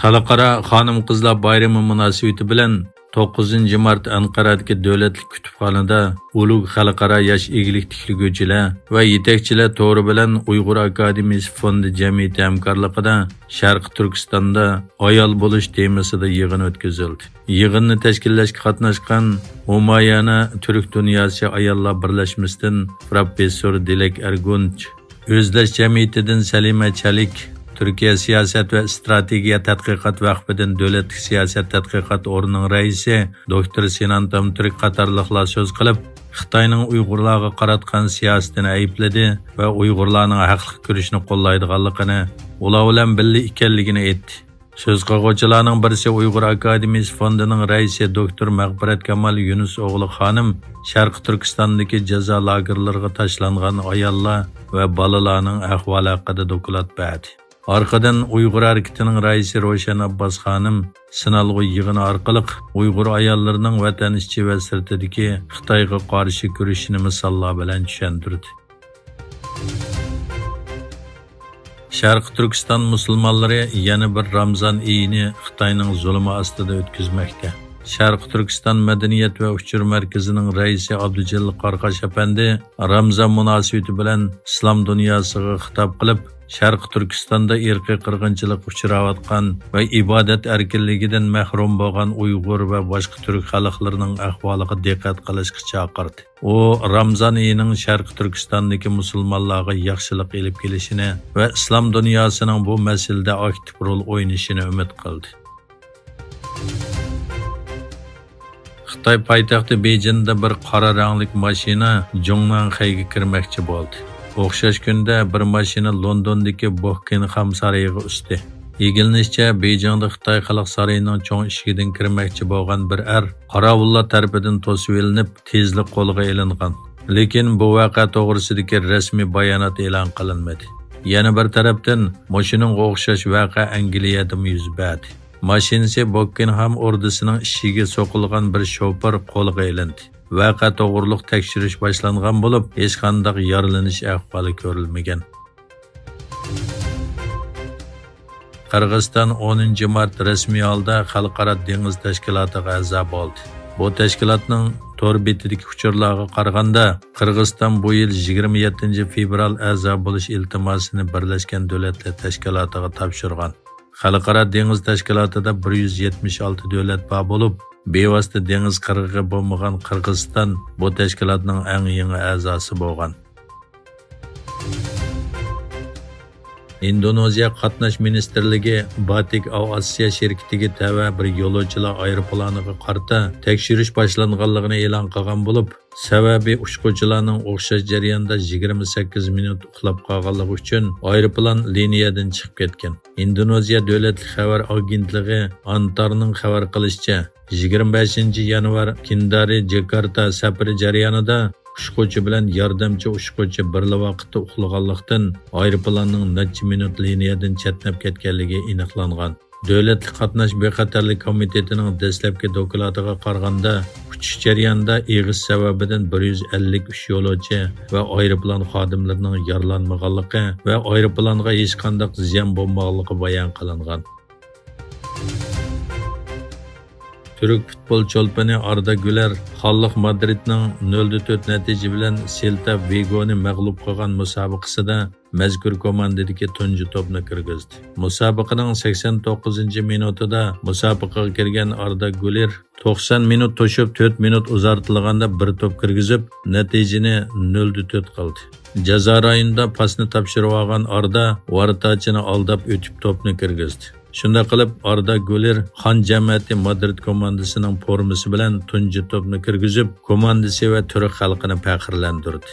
Xalqaro xonim-qizlar bayrami munosabati bilan 9 mart Anqaradagi davlatlik kutubxonada ulug' xalqaro yosh eglik tiklaguvchilar va yetakchilar to'g'ri bilan Uyg'ur akademiyasi fondi jamiyati hamkorligida Sharq Turkistonda ayol bo'lish temasida yig'in o'tkazildi. Yig'inni tashkillashga qatnashgan Umayana Turk dunyosi ayollar birlashmasidan professor Dilek Ergunch, O'zlash jamiyatidan Salima Chalik, Türkiye Siyaset ve Stratejiya Tadqiqot Vaqfidan Davlatlik Siyosat Tadqiqot o'rnining raisi Dr. Sinan Tamtürk qatorliqlar so'z qilib, Xitoyning Uyg'urlarga qaratgan siyosatini aybladi va Uyg'urlarning haqli kurashni qo'llaydiganligini, ular bilan birga ekanligini aytdi. Söz qilguvchilarning birisi Uyg'ur akademiyasi fondining raisi Dr. Mag'firat Kamal Yunus o'g'li xonim Sharq Turkistondagi jazo lagerlariga tashlangan ayollar va bolalarning ahvoli haqida doklad berdi. Arkadan Uyg'ur hareketining raisi Ro'shan Abbas xonim sinalg'u yig'ini orqali Uyg'ur ayollarining vatan ichi va sirtidagi Xitoyga qarshi kurashini misollar bilan tushuntirdi. Sharq Turkiston musulmonlari yana bir Ramazon oyini Xitoyning zulmi ostida o'tkazmoqda. Sharq Turkiston madaniyat va uchur markazining raisi Abdujalil Qarqash apandi Ramazon munosabati bilan islom dunyosiga xitob qilib, Sharq Turkistonda irqiy qirg'inchilik uchrayotgan va ibodat erkinligidan mahrum bo'lgan Uyg'ur va boshqa turk xalqlarining ahvoliga diqqat qilishga chaqirdi. U Ramazon oyining Sharq Turkistondagi musulmonlarga yaxshilik elib kelishini va islom dunyosining bu masalada aktiv rol o'ynashini umid qildi. Xitoy poytaxti Bejinda bir qora rangli mashina Jongnanxayga kirmoqchi bo'ldi. O'xshash kunda bir mashina Londondagi Buckingham saroyiga usti. Egilinishcha, Bejingda Xitoy xalq saroyining cho'ng eshigidan kirmoqchi bo'lgan bir qorovullar tarafidan to'sib ilinib, tezlik qo'lga ilingan. Lekin bu voqea to'g'risidagi rasmiy bayonot e'lon qilinmadi. Yana bir tarafdan mashinaga o'xshash voqea Angliyada yuz berdi. Mashinasi Buckingham ordusining ishiga so'qilgan bir shoför qo'lga ilindi. Vaqa to'g'riliq tekshirish boshlangan bo'lib, hech qanday yaralanish ahvoli ko'rilmagan. Qirg'iziston 10 mart rasmiy holda Xalqaro dengiz tashkilotiga a'zo bo'ldi. Bu tashkilotning tor betidagi uchurlarga qaraganda, Qirg'iziston bu yil 27 fevral a'zo bo'lish iltimosini Birlashgan Davlatlar Tashkilotiga topshirgan. Xalqaro dengiz tashkilotida 176 davlat bor bo'lib, bevosita dengiz qirg'og'i bo'lmagan Qirg'iziston bu tashkilotning eng yangi a'zosi bo'lgan. Indoneziya qatnash ministrligi Batik Aviasiya shirkatiga tava bir yo'lovchilar aeroplaniga qarta tekshirish boshlanganligini e'lon qilgan bo'lib, sababi uchuvchilarning o'xshash jarayonda 28 minut uxlab qolganligi uchun aeroplan liniyadan chiqib ketgan. Indoneziya davlatlik xabar agentligi Antarning xabar qilishicha, 25 yanvar Kendari Jakarta safari jarayonida ushquvchi bilan yordamchi ushquvchi birla vaqtda uxlaganlikdan aeroplanning necha minut liniyadan chetnab ketganligi aniqlangan. Davlatlik qatnash bexatarlik komitetining dastlabki dokladiga qaraganda, uchish jarayonida eg'iz sababidan 153 yo'lovchi va aeroplan xodimlarining yaralanmaganligi va aeroplanga hech qanday ziyon bo'lmaganligi bayon qilingan. Türk futbol cho'lpani Arda Güler Xalq Madridning 0-4 natija bilan Celta Vigoni mag'lub qilgan musobaqasida mazkur komandadagi tunji to'pni kirgizdi. Musobaqaning 89-minutida musobaqaga kirgan Arda Güler 90 minut to'shib 4 minut uzartilganda bir to'p kirgizib, natijani 0-4 qildi. Jazo rayonida pasni topshirib olgan Arda vartachini aldab o'tib to'pni kirgizdi. Shunda qilib Arda Güler Xan jamiyati Madrid komandasining formasi bilan tunji to'pni kirgizib, komandasi va turk xalqini faxrlantirdi.